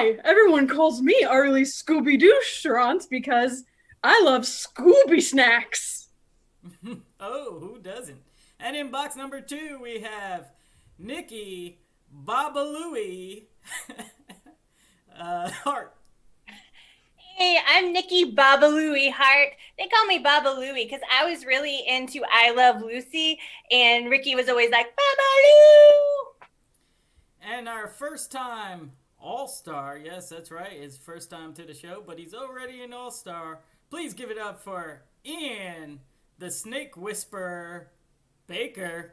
Hi, everyone calls me Arlie Scooby-Doo Schrantz because I love Scooby snacks. Oh, who doesn't? And in box number 2, we have Niki Babalooey Hart. Hey, I'm Niki Babalooey Hart. They call me Babalooey because I was really into I Love Lucy, and Ricky was always like, Babaloo! And our first time All-Star, yes, that's right, his first time to the show, but he's already an All-Star. Please give it up for Ian, the Snake Whisperer Baker.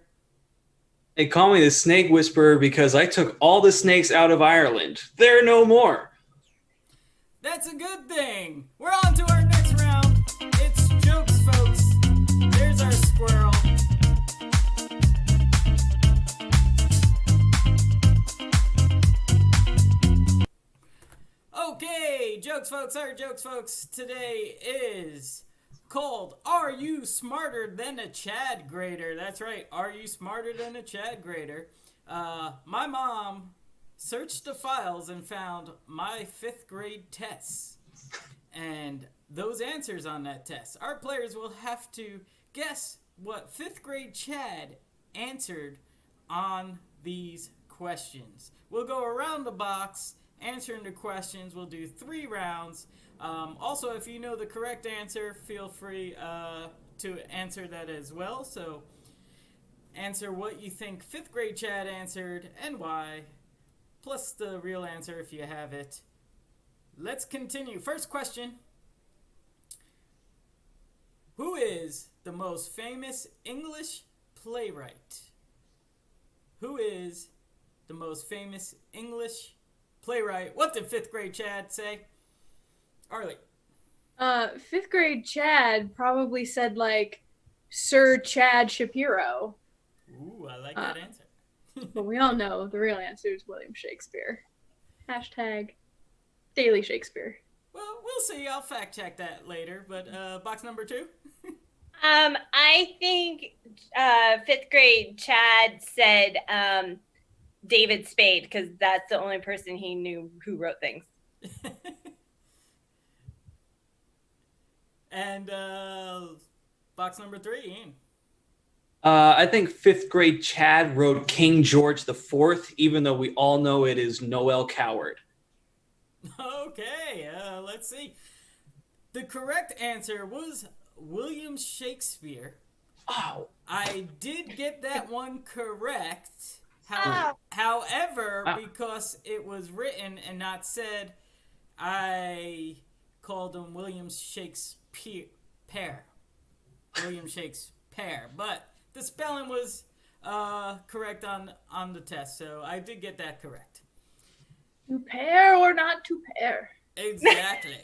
They call me the Snake Whisperer because I took all the snakes out of Ireland. There are no more. That's a good thing. We're on to our next round. It's jokes, folks. There's our squirrel. Okay, jokes, folks. Our jokes, folks. Today is called Are You Smarter Than a Chad Grader? That's right. Are you smarter than a Chad Grader? My mom searched the files and found my 5th grade tests and those answers on that test. Our players will have to guess what 5th grade Chad answered on these questions. We'll go around the box answering the questions. We'll do 3 rounds. Also, if you know the correct answer, feel free to answer that as well. So answer what you think 5th grade Chad answered and why, plus the real answer if you have it. Let's continue. First question. Who is the most famous English playwright? Who is the most famous English playwright? What did 5th grade Chad say? Arlie. 5th grade Chad probably said like Sir Chad Shapiro. Ooh, I like that answer. But we all know the real answer is William Shakespeare. Hashtag Daily Shakespeare. Well, we'll see. I'll fact check that later. But box number 2? I think 5th grade Chad said David Spade because that's the only person he knew who wrote things. And box number 3, Ian. I think 5th grade Chad wrote King George IV, even though we all know it is Noel Coward. Okay, let's see. The correct answer was William Shakespeare. Oh. I did get that one correct. Oh. However, because it was written and not said, I called him William Shakespeare. William Shakespeare. But the spelling was correct on the test, so I did get that correct. To pair or not to pair? Exactly.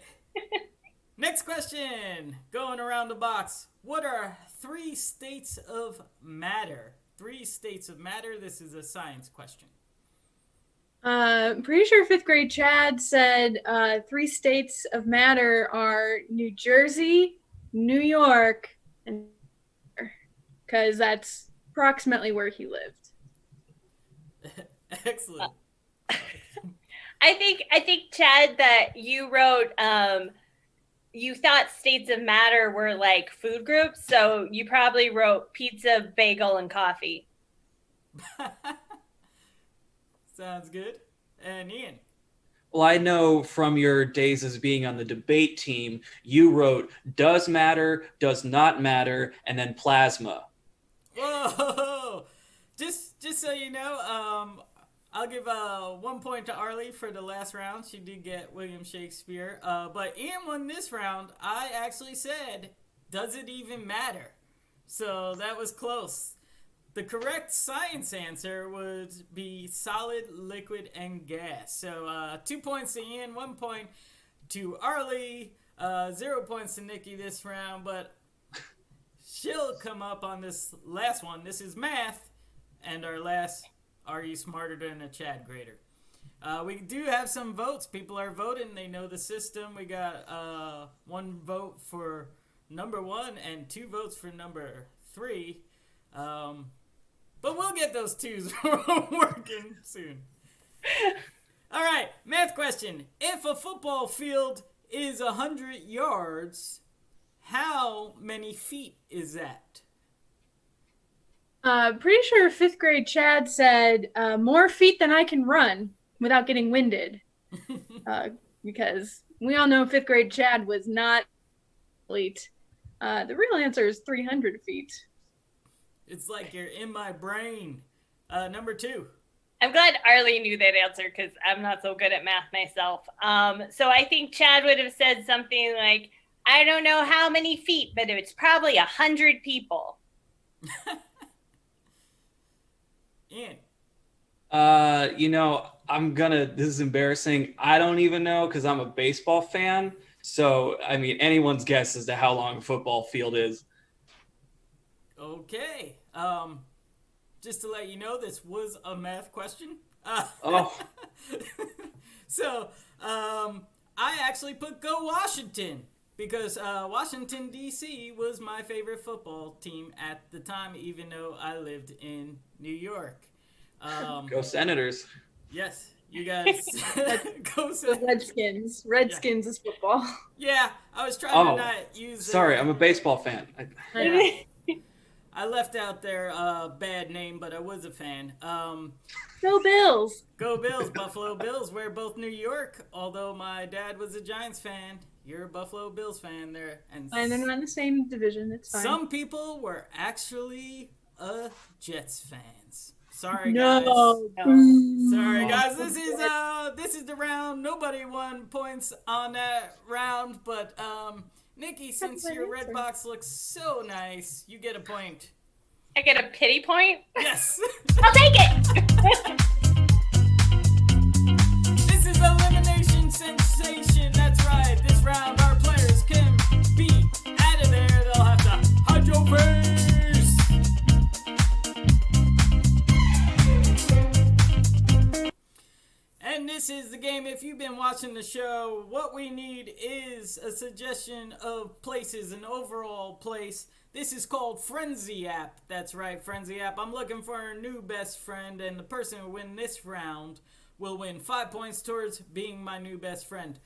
Next question. Going around the box. What are 3 states of matter? 3 states of matter. This is a science question. Pretty sure 5th grade Chad said 3 states of matter are New Jersey, New York, and because that's approximately where he lived. Excellent. I think Chad that you wrote you thought states of matter were like food groups, so you probably wrote pizza, bagel, and coffee. Sounds good. And Ian? Well, I know from your days as being on the debate team, you wrote does matter, does not matter, and then plasma. Whoa! Just so you know, I'll give 1 point to Arlie for the last round. She did get William Shakespeare. But Ian won this round. I actually said, does it even matter? So that was close. The correct science answer would be solid, liquid, and gas. So 2 points to Ian, 1 point to Arlie, 0 points to Niki this round. But she'll come up on this last one. This is math. And our last, are you smarter than a Chad grader? We do have some votes. People are voting. They know the system. We got 1 vote for number 1 and 2 votes for number 3. But we'll get those 2s working soon. All right, math Math question. If a football field is 100 yards, how many feet is that? Pretty sure fifth grade Chad said more feet than I can run without getting winded. Because we all know fifth grade Chad was not elite. The real answer is 300 feet. It's like you're in my brain. Number 2. I'm glad Arlie knew that answer because I'm not so good at math myself. So I think Chad would have said something like, I don't know how many feet, but it's probably 100 people. Ian. This is embarrassing. I don't even know because I'm a baseball fan. So, I mean, anyone's guess as to how long a football field is. Okay. Just to let you know, this was a math question. So, I actually put Go Washington because Washington, D.C. was my favorite football team at the time, even though I lived in New York. Go Senators. Yes, you guys. Go Senators. Redskins is football. Yeah, I was trying to not use... Sorry, I'm a baseball fan. I left out their bad name, but I was a fan. Go Bills. Go Bills, Buffalo Bills. We're both New York, although my dad was a Giants fan. You're a Buffalo Bills fan there. And they're not in the same division. It's fine. Some people were actually Jets fans. Sorry, guys. Sorry, guys. This is the round. Nobody won points on that round, but Nikki, since your red box looks so nice, you get a point. I get a pity point? Yes. I'll take it. This is elimination sensation. That's right. This round, our players can be out of there. They'll have to hide your face. And this is the game. If you've been watching the show, what we need is a suggestion of places, an overall place. This is called Friendzy app. That's right, Friendzy app. I'm looking for a new best friend, and the person who wins this round will win 5 points towards being my new best friend.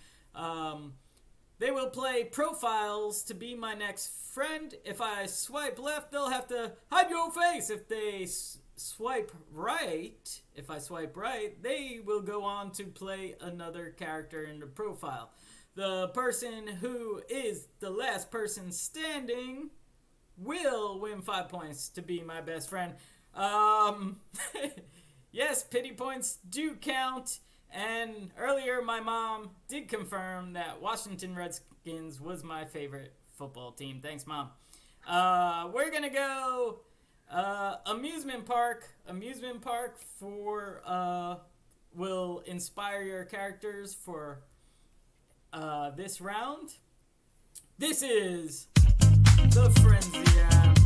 They will play profiles to be my next friend. If I swipe left, they'll have to hide your face. If they swipe right, they will go on to play another character in the profile. The person who is the last person standing will win 5 points to be my best friend. Yes, pity points do count. And earlier my mom did confirm that Washington Redskins was my favorite football team. Thanks, Mom. We're gonna go amusement park. Amusement park for will inspire your characters for this round. This is the Friendzy app.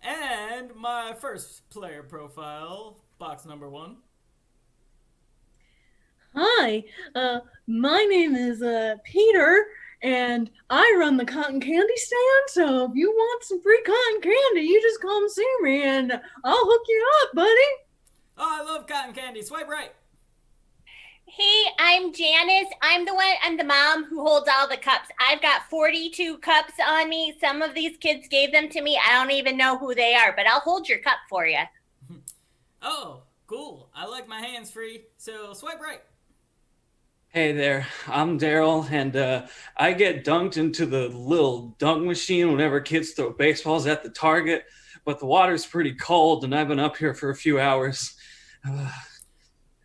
And my first player profile, box number 1. Hi, my name is Peter, and I run the cotton candy stand, so if you want some free cotton candy, you just come see me, and I'll hook you up, buddy. Oh, I love cotton candy. Swipe right. Hey, I'm Janice. I'm the mom who holds all the cups. I've got 42 cups on me. Some of these kids gave them to me. I don't even know who they are, but I'll hold your cup for you. Oh, cool. I like my hands free, so swipe right. Hey there, I'm Daryl, and I get dunked into the little dunk machine whenever kids throw baseballs at the target, but the water's pretty cold, and I've been up here for a few hours.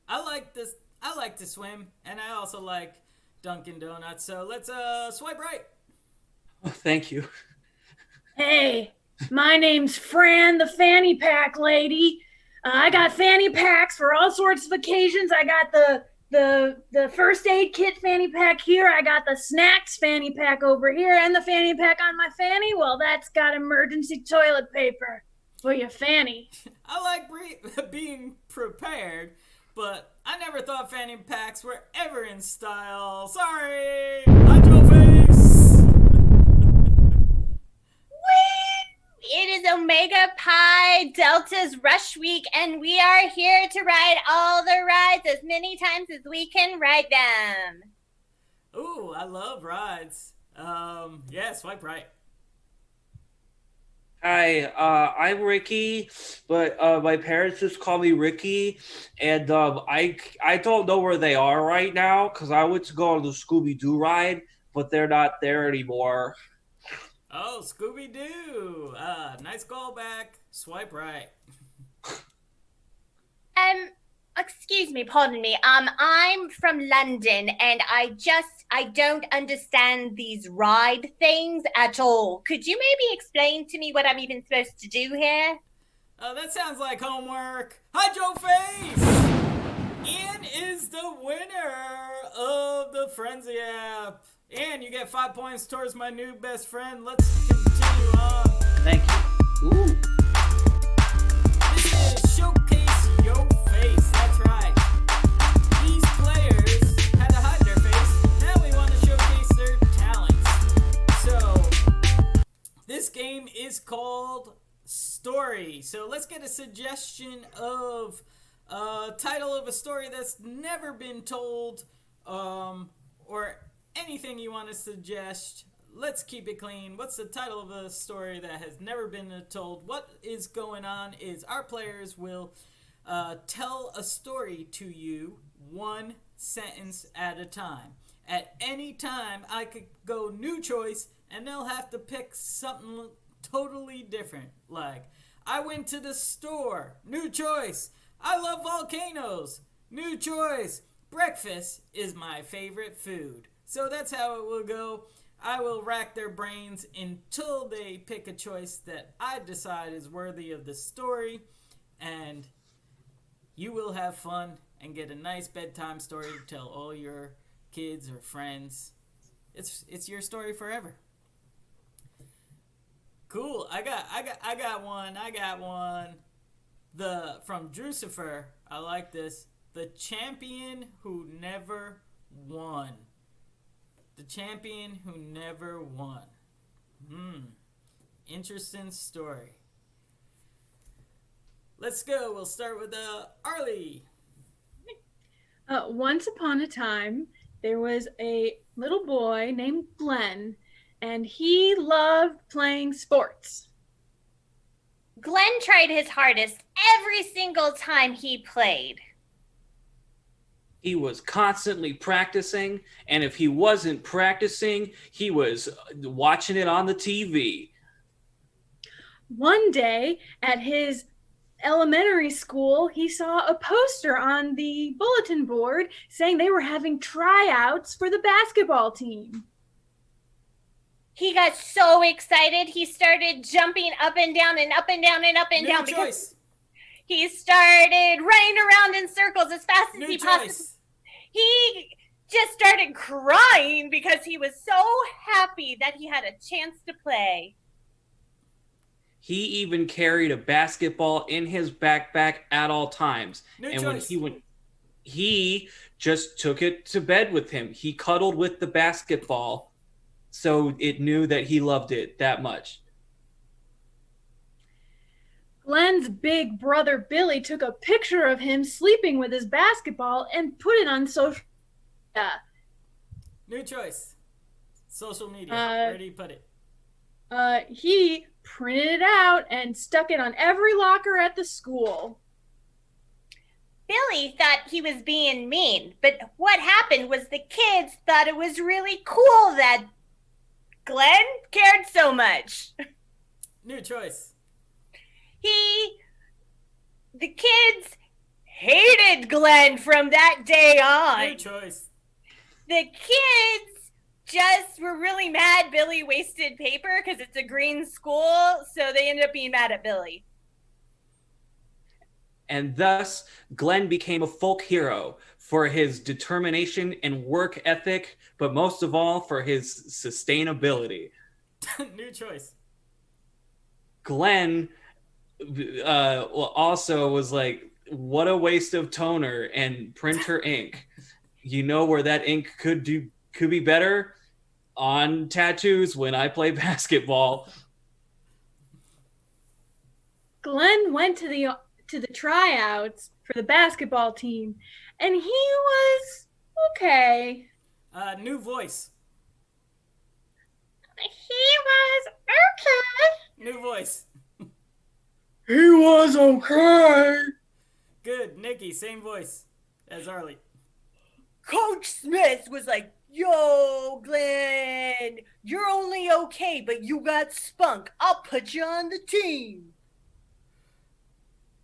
I like to swim, and I also like Dunkin' Donuts, so let's swipe right. Oh, thank you. Hey, my name's Fran, the fanny pack lady. I got fanny packs for all sorts of occasions. I got the first aid kit fanny pack here. I got the snacks fanny pack over here, and the fanny pack on my fanny, well, that's got emergency toilet paper for your fanny. I like being prepared, but I never thought fanny packs were ever in style. Sorry! Hide your face! It is Omega Pi Delta's Rush Week, and we are here to ride all the rides as many times as we can ride them. Ooh, I love rides. Yeah, swipe right. Hi, I'm Ricky, but my parents just call me Ricky, and I don't know where they are right now because I went to go on the Scooby Doo ride, but they're not there anymore. Oh, Scooby Doo. Nice callback. Swipe right. Um, Excuse me, pardon me. I'm from London, and I don't understand these ride things at all. Could you maybe explain to me what I'm even supposed to do here? That sounds like homework. Hi, Joe Face! Ian is the winner of the Friendzy app. And you get 5 points towards my new best friend. Let's continue on. Thank you. Ooh. This is Showcase Yo Face. That's right. These players had to hide their face. Now we want to showcase their talents. So, this game is called Story. So, let's get a suggestion of a title of a story that's never been told, or anything you want to suggest. Let's keep it clean. What's the title of a story that has never been told? What is going on is our players will tell a story to you one sentence at a time. At any time, I could go new choice, and they'll have to pick something totally different. Like, I went to the store. New choice. I love volcanoes. New choice. Breakfast is my favorite food. So that's how it will go. I will rack their brains until they pick a choice that I decide is worthy of the story. And you will have fun and get a nice bedtime story to tell all your kids or friends. It's your story forever. Cool. I got one. From Drucifer. I like this. The champion who never won. The champion who never won. Interesting story. Let's go. We'll start with Arlie. Once upon a time, there was a little boy named Glenn, and he loved playing sports. Glenn tried his hardest every single time he played. He was constantly practicing, and if he wasn't practicing, he was watching it on the TV. One day at his elementary school, he saw a poster on the bulletin board saying they were having tryouts for the basketball team. He got so excited, he started jumping up and down and up and down and up and New down. choice. He started running around in circles as fast as New he choice. possibly. He just started crying because he was so happy that he had a chance to play. He even carried a basketball in his backpack at all times. New and choice. he just took it to bed with him. He cuddled with the basketball so it knew that he loved it that much. Glenn's big brother Billy took a picture of him sleeping with his basketball and put it on social media. New choice. Social media. Where do you put it? He printed it out and stuck it on every locker at the school. Billy thought he was being mean, but what happened was the kids thought it was really cool that Glenn cared so much. New choice. The kids hated Glenn from that day on. New choice. The kids just were really mad Billy wasted paper because it's a green school, so they ended up being mad at Billy. And thus, Glenn became a folk hero for his determination and work ethic, but most of all, for his sustainability. New choice. Glenn also was like, what a waste of toner and printer ink. You know where that ink could be better? On tattoos when I play basketball. Glenn went to the tryouts for the basketball team, and he was okay. New voice. He was okay. New voice. He was okay. Good. Nikki, same voice as Arlie. Coach Smith was like, "Yo, Glenn, you're only okay, but you got spunk. I'll put you on the team."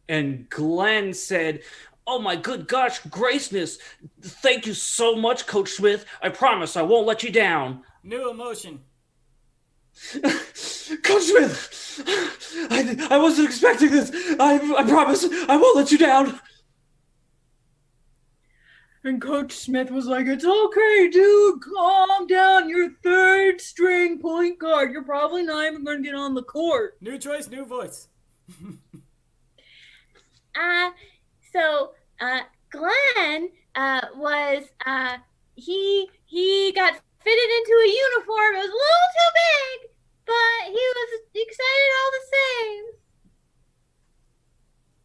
And Glenn said, "Oh my good gosh, graceness. Thank you so much, Coach Smith. I promise I won't let you down." New emotion. Coach Smith, I wasn't expecting this. I promise I won't let you down. And Coach Smith was like, "It's okay, dude. Calm down. You're third string point guard. You're probably not even going to get on the court." New choice, new voice. Glenn was he got fitted into a uniform. It was a little too big, but he was excited all the same.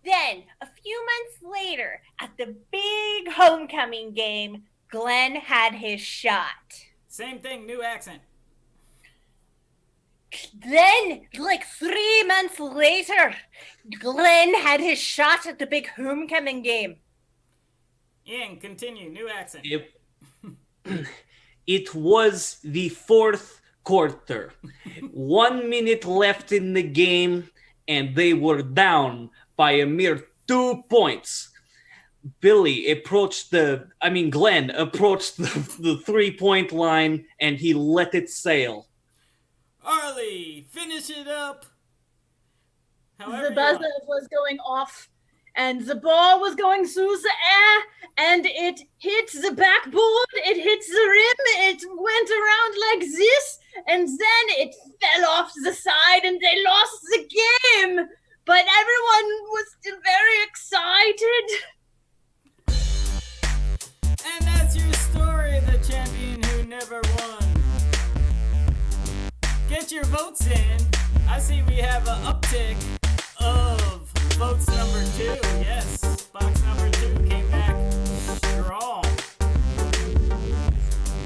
Then, a few months later, at the big homecoming game, Glenn had his shot. Same thing, new accent. Then, like 3 months later, Glenn had his shot at the big homecoming game. Ian, continue, new accent. It was the fourth quarter. 1 minute left in the game, and they were down by a mere 2 points. Glenn approached the 3-point line, and he let it sail. Arlie, finish it up. However The buzzer was going off, and the ball was going through the air, and it hit the backboard, it hit the rim, it went around like this, and then it fell off the side, and they lost the game. But everyone was still very excited. And that's your story, the champion who never won. Get your votes in. I see we have an uptick of votes number 2. Yes, box number 2 came back strong.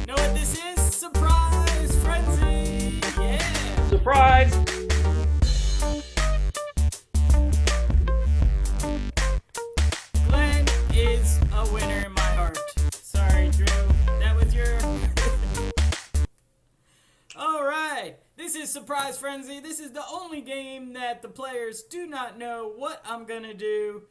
Know what this is? Surprise Friendzy! Yeah! Surprise! Glenn is a winner in my heart. Sorry, Drew. That was your... Alright, this is Surprise Frenzy. This is the only game that the players do not know what I'm gonna do,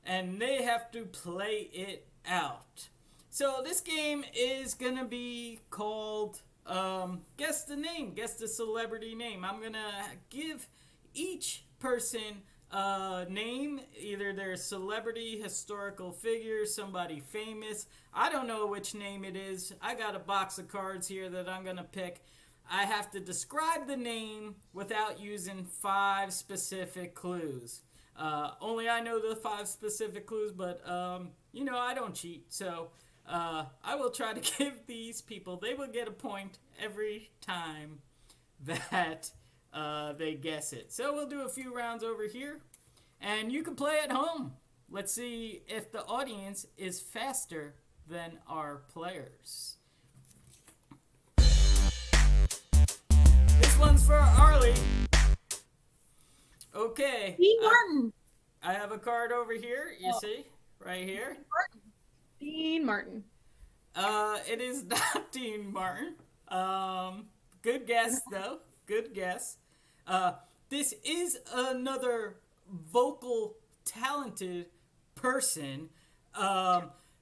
and they have to play it out. So this game is gonna be called, guess the name, guess the celebrity name. I'm gonna give each person a name, either their celebrity, historical figure, somebody famous. I don't know which name it is. I got a box of cards here that I'm gonna pick. I have to describe the name without using 5 specific clues. Only I know the 5 specific clues, but, I don't cheat. So, I will try to give these people, they will get a point every time that they guess it. So we'll do a few rounds over here, and you can play at home. Let's see if the audience is faster than our players. This one's for Arlie. Okay. Dean Martin. I have a card over here, you see, right here. Dean Martin. It is not Dean Martin. Good guess, though. Good guess. This is another vocal talented person.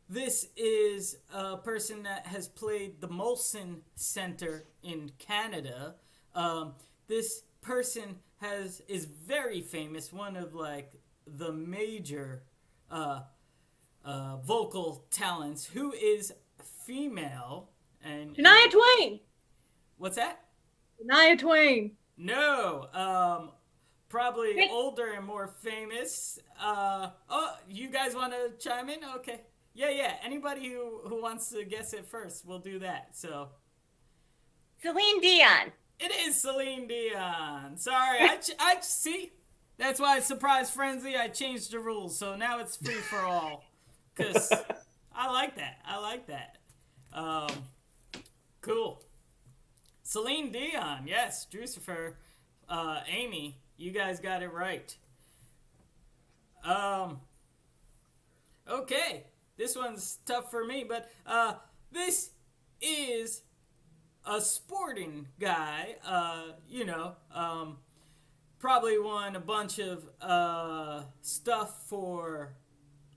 This is a person that has played the Molson Center in Canada. This person is very famous, one of like the major vocal talents, who is female. And Shania Twain. What's that? Shania Twain. No, probably older and more famous. You guys want to chime in? Okay. Yeah. Anybody who wants to guess it first, we'll do that. So, Celine Dion. it is Celine Dion. Sorry, I see. That's why Surprise Friendzy, I changed the rules, so now it's free for all. Because I like that. I like that. Cool. Celine Dion, yes. Drucifer, Amy, you guys got it right. Okay. This one's tough for me, but this is a sporting guy, probably won a bunch of stuff for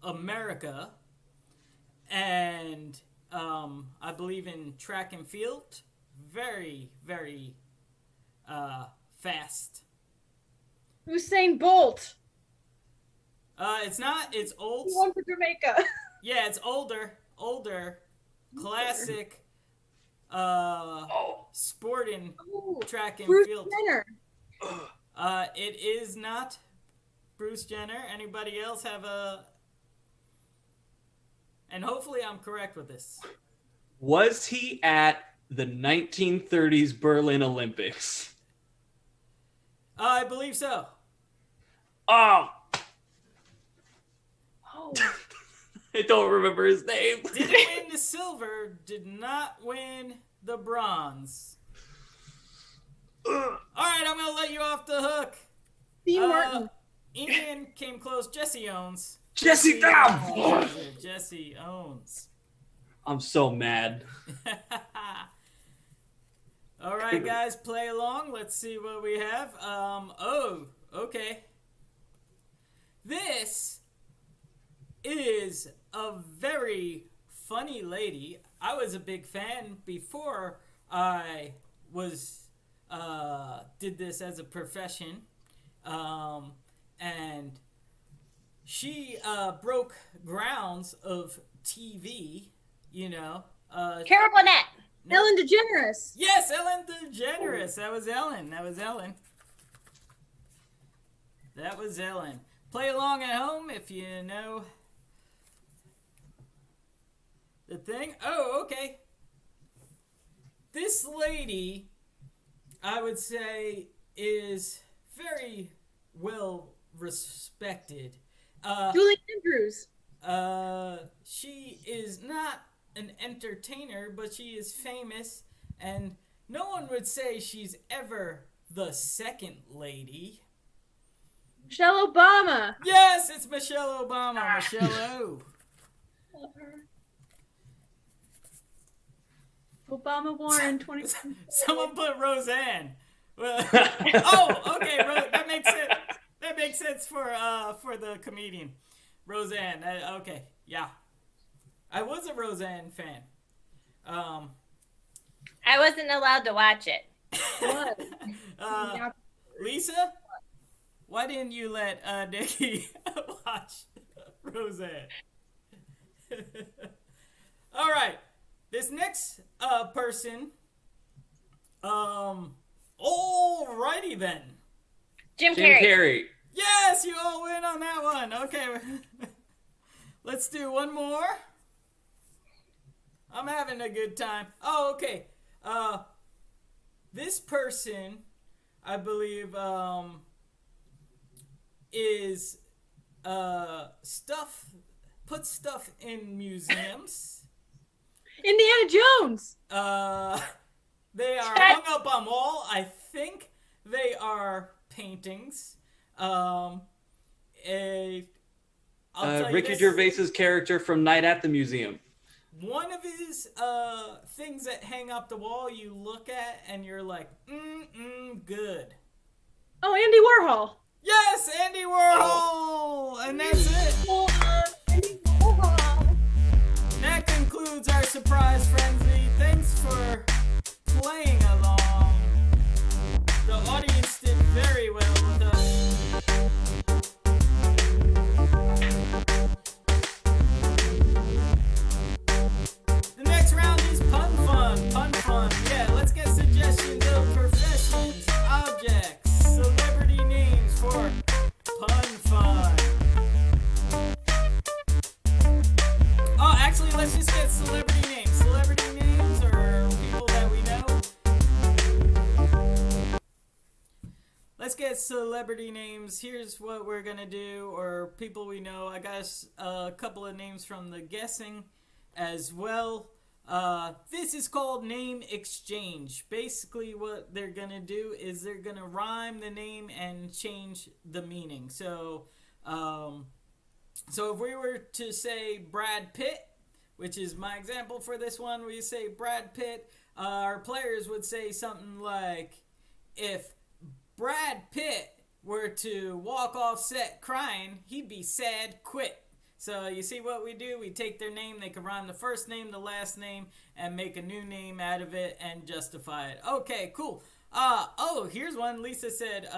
America, and I believe in track and field. Very, very fast. Usain Bolt. It's not. It's old. He won for Jamaica. Yeah, it's older. Classic. Sporting track and Bruce field. Jenner. It is not Bruce Jenner. Anybody else have a? And hopefully I'm correct with this. Was he at the 1930s Berlin Olympics? I believe so. Oh, Oh. I don't remember his name. Didn't win the silver. Did not win the bronze. All right, I'm gonna let you off the hook. Steve Martin. Ian came close. Jesse Owens. Jesse down. Jesse Owens. I'm so mad. All right, guys, play along. Let's see what we have. Okay. This is a very funny lady. I was a big fan before I was did this as a profession, and she broke grounds of TV. Carol Burnett. Ellen DeGeneres. Yes, Ellen DeGeneres. That was Ellen. Play along at home if you know the thing. Oh, okay. This lady, I would say, is very well respected. Julie Andrews. She is not an entertainer, but she is famous, and no one would say she's ever the second lady. Michelle Obama. Yes, it's Michelle Obama. Michelle O. Love her. Obama Warren 20. Someone put Roseanne. Well, oh, okay. That makes sense. That makes sense for the comedian, Roseanne. Okay, yeah. I was a Roseanne fan. I wasn't allowed to watch it. What? Lisa, why didn't you let Niki watch Roseanne? All right, this next person. Alrighty then. Jim Jim Carrey. Carrey. Yes, you all win on that one. Okay, let's do one more. I'm having a good time. Oh, okay. This person, I believe, is puts stuff in museums. Indiana Jones. They are hung up on wall. I think they are paintings. I'll tell you Ricky this. Gervais's character from Night at the Museum. One of his things that hang up the wall, you look at and you're like, good. Oh, Andy Warhol. Yes, Andy Warhol, and that's it. Andy Warhol. That concludes our surprise frenzy. Thanks for playing along. The audience did very well with us. The next round is pun fun. Pun fun. Yeah, let's get suggestions of professions, objects, celebrity names for pun fun. Oh, actually, let's just get celebrity names. Celebrity names or people that we know. Let's get celebrity names. Here's what we're gonna do, or people we know. I got a couple of names from the guessing as well. This is called name exchange. Basically, what they're gonna do is they're gonna rhyme the name and change the meaning. So if we were to say Brad Pitt, which is my example for this one, we say Brad Pitt, our players would say something like, if Brad Pitt were to walk off set crying, he'd be sad quit. So you see what we do? We take their name, they can rhyme the first name, the last name, and make a new name out of it and justify it. Okay, cool. Here's one. Lisa said,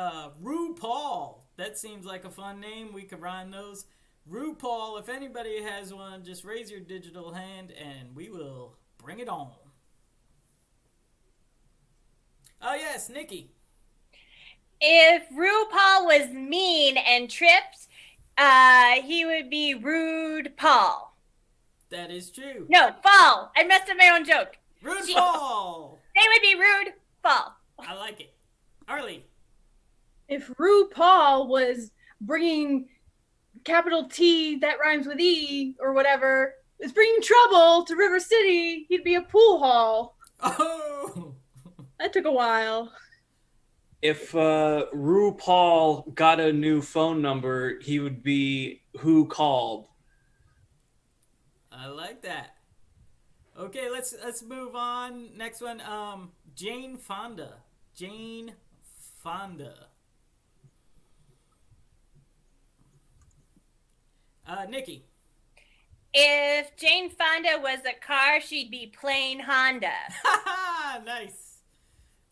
RuPaul. That seems like a fun name. We could rhyme those. RuPaul, if anybody has one, just raise your digital hand and we will bring it on. Oh yes, Nikki. If RuPaul was mean and tripped, he would be Rude Paul. That is true. No, Fall. I messed up my own joke. Rude Paul. They would be Rude Fall. I like it. Arlie. If RuPaul was bringing capital T that rhymes with E or whatever, is bringing trouble to River City, he'd be a pool hall. Oh. That took a while. If RuPaul got a new phone number, he would be Who Called. I like that. Okay, let's move on. Next one, Jane Fonda. Jane Fonda. Nikki. If Jane Fonda was a car, she'd be plain Honda. Nice.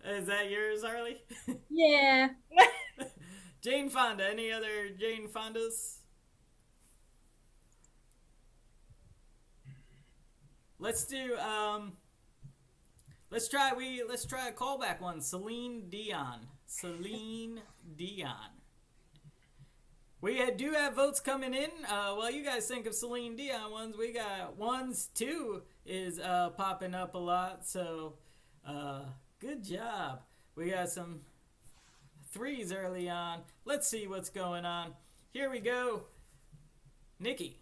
Is that yours, Arlie? Yeah. Jane Fonda. Any other Jane Fondas? Let's do let's try a callback one. Celine Dion. Celine Dion. We do have votes coming in. While you guys think of Celine Dion ones, we got ones. 2 is popping up a lot. So good job. We got some 3s early on. Let's see what's going on. Here we go. Nikki.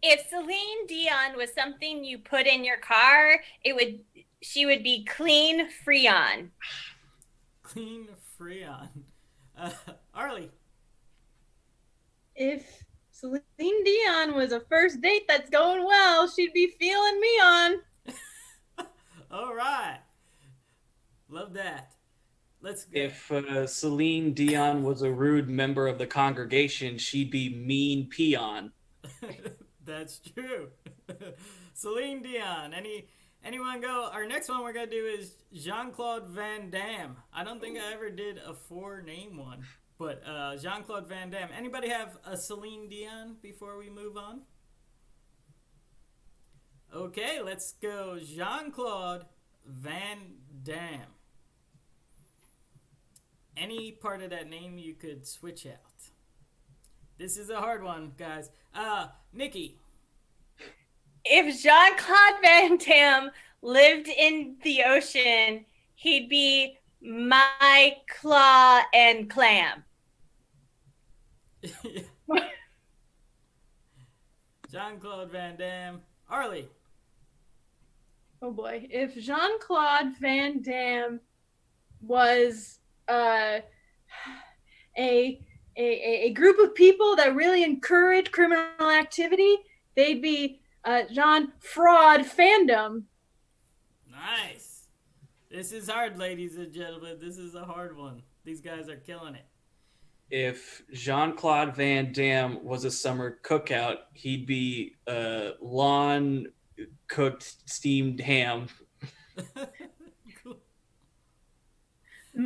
If Celine Dion was something you put in your car, she would be Clean Freon. Clean Freon. Arlie. If Celine Dion was a first date that's going well, she'd be feeling me on. All right. Love that. Let's go. If Celine Dion was a rude member of the congregation, she'd be Mean Peon. That's true. Celine Dion. Anyone go? Our next one we're gonna do is Jean-Claude Van Damme. I don't think I ever did a 4-name one, but Jean-Claude Van Damme. Anybody have a Celine Dion before we move on? Okay, let's go. Jean-Claude Van Damme. Any part of that name you could switch out. This is a hard one, guys. Nikki. If Jean-Claude Van Damme lived in the ocean, he'd be My Claw and Clam. Jean-Claude Van Damme. Arlie. Oh boy. If Jean-Claude Van Damme was a group of people that really encourage criminal activity, they'd be Jean Fraud Fandom. Nice. This is hard, ladies and gentlemen. This is a hard one. These guys are killing it. If Jean-Claude Van Damme was a summer cookout, he'd be lawn cooked steamed ham. Cool.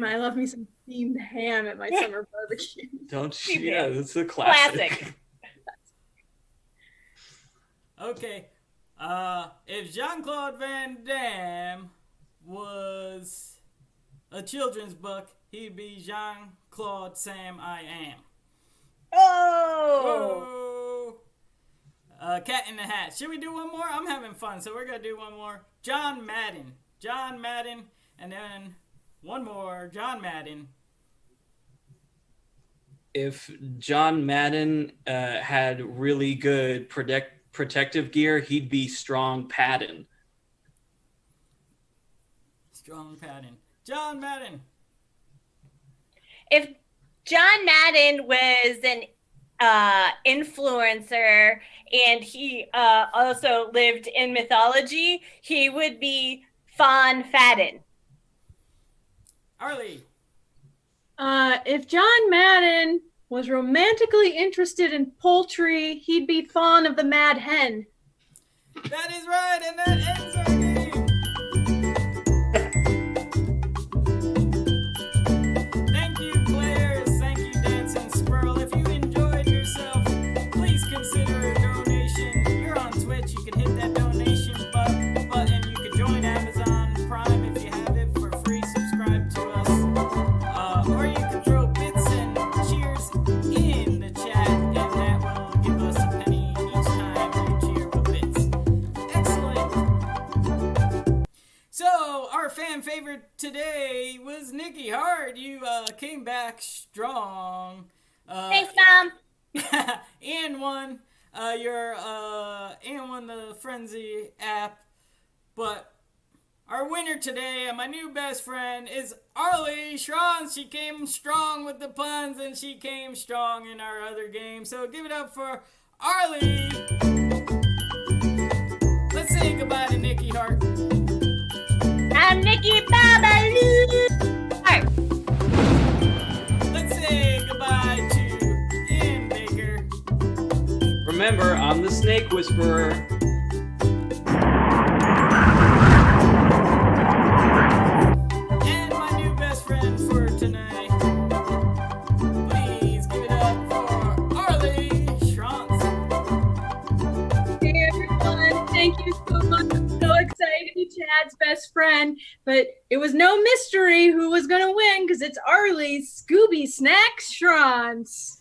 I love me some steamed ham at my summer barbecue. Don't you? Yeah, it's a classic. Okay. If Jean-Claude Van Damme was a children's book, he'd be Jean-Claude Sam I Am. Oh! Whoa! Cat in the Hat. Should we do one more? I'm having fun, so we're going to do one more. John Madden. John Madden. And then one more. John Madden. if John Madden had really good protective gear, he'd be Strong Patton. Strong Patton. John Madden. If John Madden was an influencer and he also lived in mythology, he would be Fawn Fadden. Arlie. If John Madden was romantically interested in poultry, he'd be Fawn of the Mad Hen. That is right, and that ends our game. Thank you, players. Thank you, Dancing Squirrel. If you enjoyed yourself, please consider a donation. You're on Twitch. You can hit that donation button. You can join Amazon Prime if you have it for free. Subscribe to us. Or you can throw bits and cheers in the chat, and that will give us a penny each time you cheer with bits. Excellent. So, our fan favorite today was Niki Hart. You came back strong. Thanks, Mom. And won the Friendzy app. But our winner today, and my new best friend, is Arlie Schrantz. She came strong with the puns, and she came strong in our other game. So give it up for Arlie. Let's say goodbye to Niki Hart. I'm Niki Babaloo. Hart. Let's say goodbye to Ian Baker. Remember, I'm the Snake Whisperer. And my new best friend for tonight. Please give it up for Arlie Schrantz. Hey everyone, thank you so much. I'm so excited to be Chad's best friend, but it was no mystery who was going to win because it's Arlie Scooby Snack Schrantz.